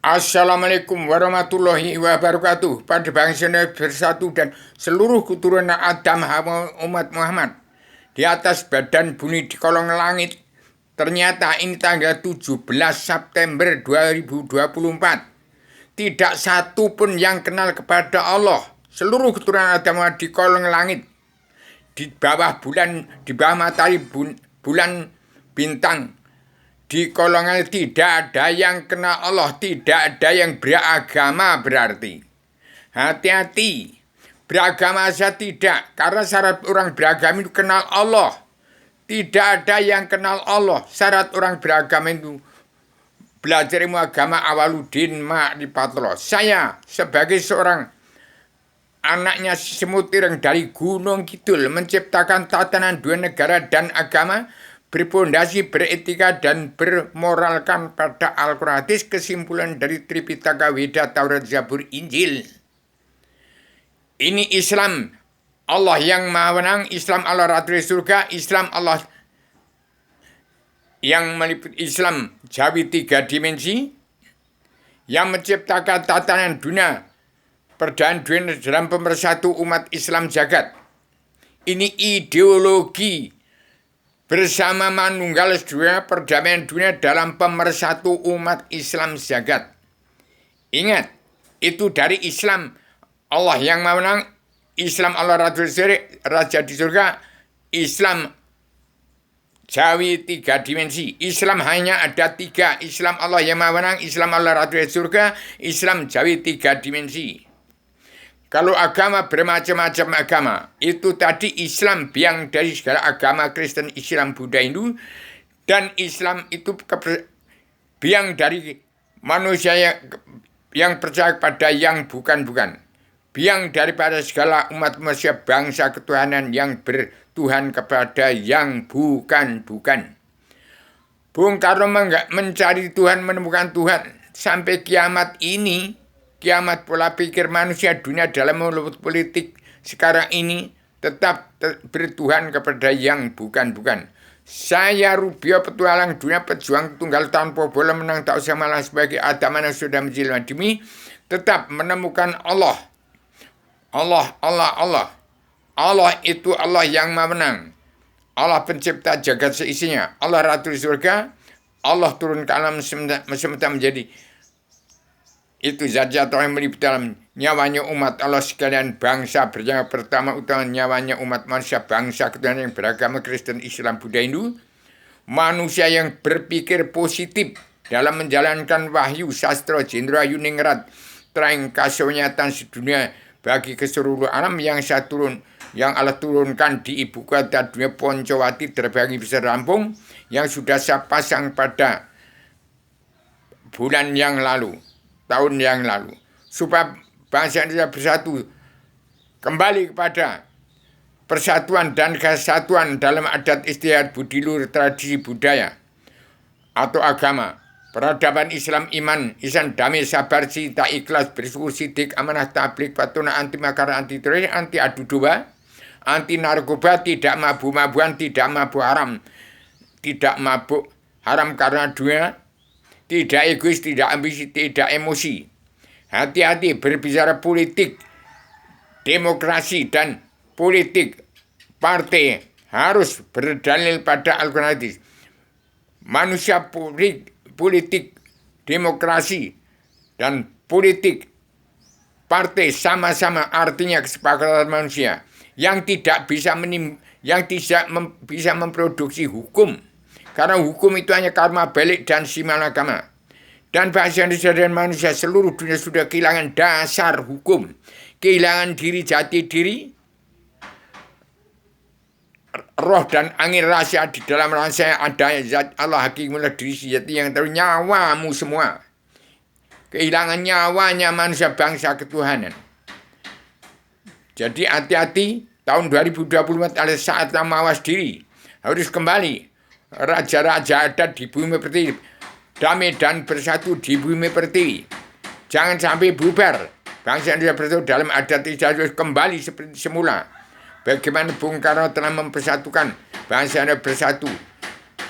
Assalamualaikum warahmatullahi wabarakatuh. Pada bangsa bersatu dan seluruh keturunan Adam umat Muhammad di atas badan bumi di kolong langit. Ternyata ini tanggal 17 September 2024. Tidak satu pun yang kenal kepada Allah. Seluruh keturunan Adam di kolong langit, di bawah bulan, di bawah matahari bulan bintang, di kolongan tidak ada yang kenal Allah, tidak ada yang beragama berarti. Hati-hati, beragama saja tidak, karena syarat orang beragama itu kenal Allah. Tidak ada yang kenal Allah, syarat orang beragama itu belajar ilmu agama awaludin ma'rifatullah. Saya sebagai seorang anaknya semut ireng dari Gunung Kidul menciptakan tatanan dua negara dan agama berpondasi, beretika, dan bermoralkan pada Al-Quran hadis, kesimpulan dari Tripitaka, Weda, Taurat, Zabur, Injil. Ini Islam Allah yang maha menang, Islam Allah Ratu Surga, Islam Allah yang meliputi Islam Jawi 3 dimensi, yang menciptakan tatanan dunia, perdaan dunia dalam pemersatu umat Islam jagat. Ini ideologi bersama manunggal dunia, perdamaian dunia dalam pemersatu umat Islam jagat. Ingat, itu dari Islam Allah yang maha menang, Islam Allah Raja di surga, Islam Jawi 3 dimensi. Islam hanya ada 3, Islam Allah yang maha menang, Islam Allah Raja di surga, Islam Jawi 3 dimensi. Kalau agama bermacam-macam agama, itu tadi Islam biang dari segala agama, Kristen, Islam, Buddha, Hindu, dan Islam itu biang dari manusia yang percaya pada yang bukan-bukan. Biang daripada segala umat manusia bangsa ketuhanan yang bertuhan kepada yang bukan-bukan. Bung Karno mencari Tuhan, menemukan Tuhan. Sampai kiamat ini, kiamat pola pikir manusia dunia dalam politik sekarang ini tetap bertuhan kepada yang bukan-bukan. Saya Rubio, petualang dunia, pejuang tunggal tanpa bola menang tak usah malah sebagai Adam yang sudah menjelma demi tetap menemukan Allah. Allah itu Allah yang maha menang. Allah pencipta jagat seisinya. Allah Ratu surga. Allah turun ke alam semesta menjadi itu zat yang meliputi dalam nyawanya umat Allah sekalian, bangsa berjangka pertama utama nyawanya umat manusia bangsa ketuhanan yang beragama Kristen, Islam, Buddha, Hindu. Manusia yang berpikir positif dalam menjalankan wahyu sastra Jendra Yuningrat terang kasonyatan sedunia bagi keseluruhan alam yang Allah turunkan di ibu kota dunia Poncowati terbagi besar rampung yang sudah saya pasang pada bulan yang lalu, tahun yang lalu, supaya bangsa Indonesia bersatu kembali kepada persatuan dan kesatuan dalam adat istiadat budi luhur tradisi budaya atau agama. Peradaban Islam, iman, ihsan, damai, sabar, cinta, ikhlas, bersyukur, sidik, amanah, tablik, patuna, anti makar, anti teroris, anti adu domba, anti narkoba, tidak mabuk-mabukan, tidak mabuk haram, tidak mabuk haram karena dunia, tidak egois, tidak ambisi, tidak emosi. Hati-hati berbicara politik, demokrasi, dan politik partai harus berdalil pada Al-Quran hadis. Manusia politik, demokrasi, dan politik partai sama-sama artinya kesepakatan manusia yang tidak bisa bisa memproduksi hukum, karena hukum itu hanya karma balik dan simalakama. Dan bahasa Indonesia dan manusia seluruh dunia sudah kehilangan dasar hukum, kehilangan diri, jati diri, roh dan angin rahasia di dalam rahasia ada zat Allah hakimullah diri sejati yang tahu nyawamu semua. Kehilangan nyawanya manusia bangsa ketuhanan. Jadi hati-hati, tahun 2024 adalah saat mawas diri. Harus kembali. Raja-raja adat di bumi pertiwi, damai dan bersatu di bumi pertiwi. Jangan sampai bubar. Bangsa Indonesia bersatu dalam adat istiadat kembali seperti semula. Bagaimana Bung Karno telah mempersatukan bangsa Indonesia bersatu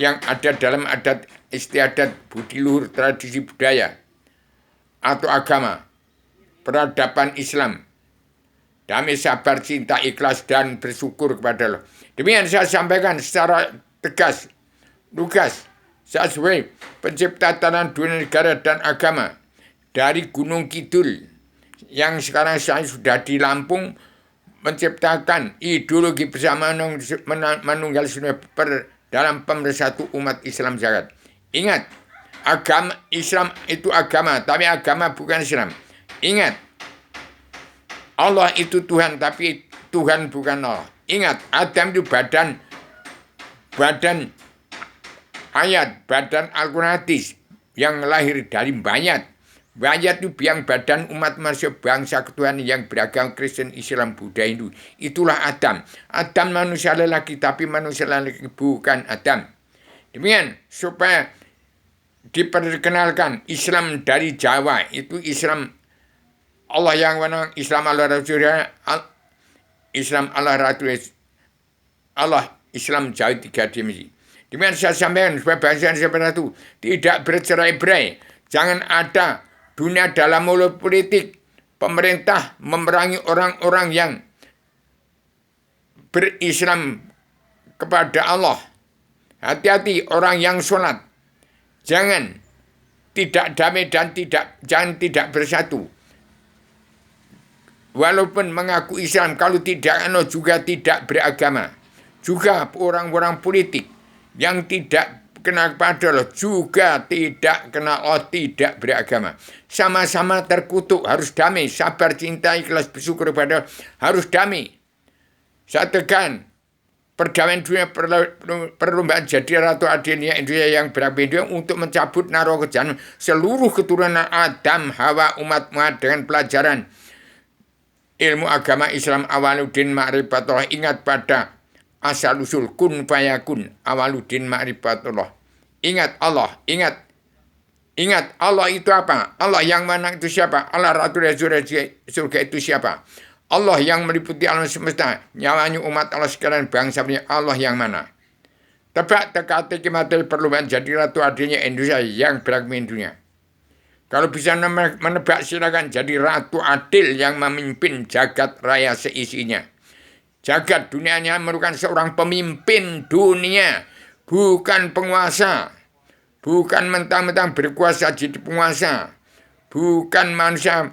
yang ada dalam adat istiadat budi luhur tradisi budaya. atau agama, peradaban Islam, damai, sabar, cinta, ikhlas, dan bersyukur kepada Allah. Demikian saya sampaikan secara tegas, lugas, sesuai pencipta tanah, dunia, negara, dan agama dari Gunung Kidul yang sekarang saya sudah di Lampung, menciptakan ideologi bersama menunggal sunnah dalam pemersatu umat Islam jagat. Ingat, agama Islam itu agama, tapi agama bukan Islam. Ingat, Allah itu Tuhan, tapi Tuhan bukan Allah. Ingat, Adam itu badan ayat, badan Al-Quran hadis yang lahir dari mayat. Mayat itu biang badan umat manusia bangsa ketuhanan yang beragam Kristen, Islam, Buddha, Hindu. Itulah Adam. Adam manusia lelaki, tapi manusia lelaki bukan Adam. Demikian, supaya diperkenalkan Islam dari Jawa, itu Islam Allah yang menang, Islam Allah Rasulullah, Islam Allah Rasulullah, Allah Islam Jawa 3 dimensi. Demikian saya sampaikan supaya bangsa seperti itu tidak bercerai-berai. Jangan ada dunia dalam mulut politik, pemerintah memerangi orang-orang yang berislam kepada Allah. Hati-hati orang yang sholat. Jangan tidak damai dan jangan tidak bersatu. Walaupun mengaku Islam, kalau tidak juga tidak beragama. Juga orang-orang politik yang tidak kenal kepada Allah juga tidak kenal Allah, tidak beragama. Sama-sama terkutuk, harus damai, sabar, cinta, ikhlas, bersyukur kepada Allah, harus damai. Saya tekan, perdamaian dunia perlombaan jadi ratu adilnya Indonesia yang berbeda untuk mencabut naruh kejahan seluruh keturunan Adam, Hawa, umat Muhammad dengan pelajaran ilmu agama Islam awaluddin ma'rifatullah. Ingat pada asal usul kun fayakun awaluddin ma'rifatullah. Ingat Allah, ingat Allah itu apa? Allah yang mana itu siapa? Allah Ratul surga itu siapa? Allah yang meliputi alam semesta, nyawanya umat Allah sekalian, bangsa Allah yang mana? Tebak teka-teki materi perlombaan jadi ratu adilnya Indonesia yang beragama dunia. Kalau bisa menebak silakan jadi ratu adil yang memimpin jagat raya seisinya. Jagat dunianya merupakan seorang pemimpin dunia, bukan penguasa. Bukan mentang-mentang berkuasa jadi penguasa. Bukan manusia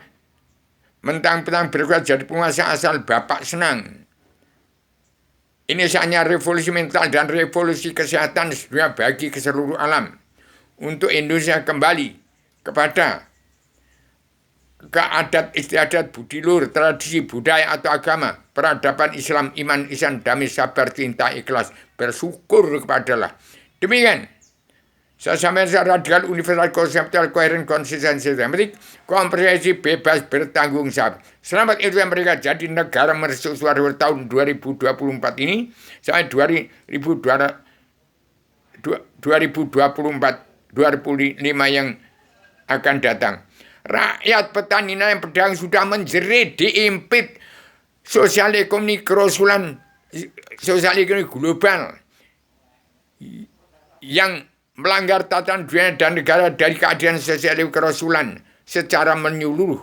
mentang-mentang berkuasa jadi penguasa asal bapak senang. Ini hanya revolusi mental dan revolusi kesehatan sedunia bagi ke seluruh alam. Untuk Indonesia kembali kepada keadat istiadat budi luhur, tradisi, budaya atau agama, peradaban Islam, iman, ihsan, damai, sabar, cinta, ikhlas, bersyukur kepada Allah. Demikian saya sampaikan secara radikal, universal, konseptual, koheren, konsisten, sistematik, komprehensif, bebas, bertanggung jawab. Selamat itu yang mereka jadi negara mercusuar tahun 2024 ini sampai 2025 yang akan datang. Rakyat petani yang pedagang sudah menjerit, diimpit sosial ekonomi kerusuhan, sosial ekonomi global yang melanggar tatanan dunia dan negara dari keadaan sosial kerusuhan secara menyeluruh.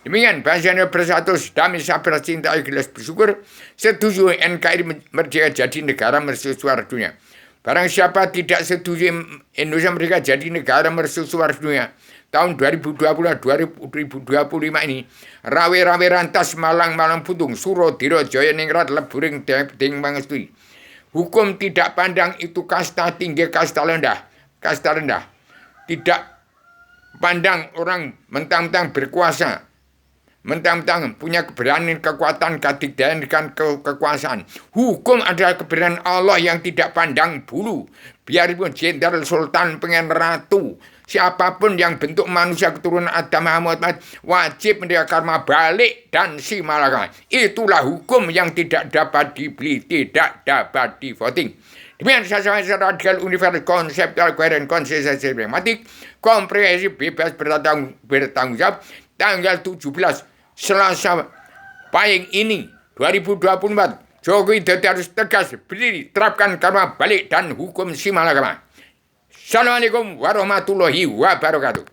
Demikian bahasanya bersatu, damai, sabar, cinta, ikhlas, bersyukur, setuju NKRI merdeka jadi negara mercusuar dunia. Barang siapa tidak setuju Indonesia merdeka jadi negara mercusuar dunia tahun 2025 ini, rawe-rawe rantas malang-malang putung, suro, diro, joyo, ningrat, leburing, ding, mangestui. Hukum tidak pandang itu kasta tinggi, kasta rendah. Tidak pandang orang mentang-mentang berkuasa, mentang-mentang punya keberanian, kekuatan, kedigdayaan, dan kekuasaan. Hukum adalah keberanian Allah yang tidak pandang bulu. Biarpun jenderal, sultan, pengen ratu, siapapun yang bentuk manusia keturunan Adam Muhammad wajib mendapat karma balik dan si malaka. Itulah hukum yang tidak dapat dibeli, tidak dapat di voting. Demikian saya sampaikan radikal, universal, konseptual, koheren, konsisten, sistematik, komprehensif, bebas, bertanggung jawab, tanggal 17 Selasa Pahing ini 2024. Jokowi harus tegas berdiri, terapkan karma balik dan hukum si malakama. Assalamualaikum warahmatullahi wabarakatuh.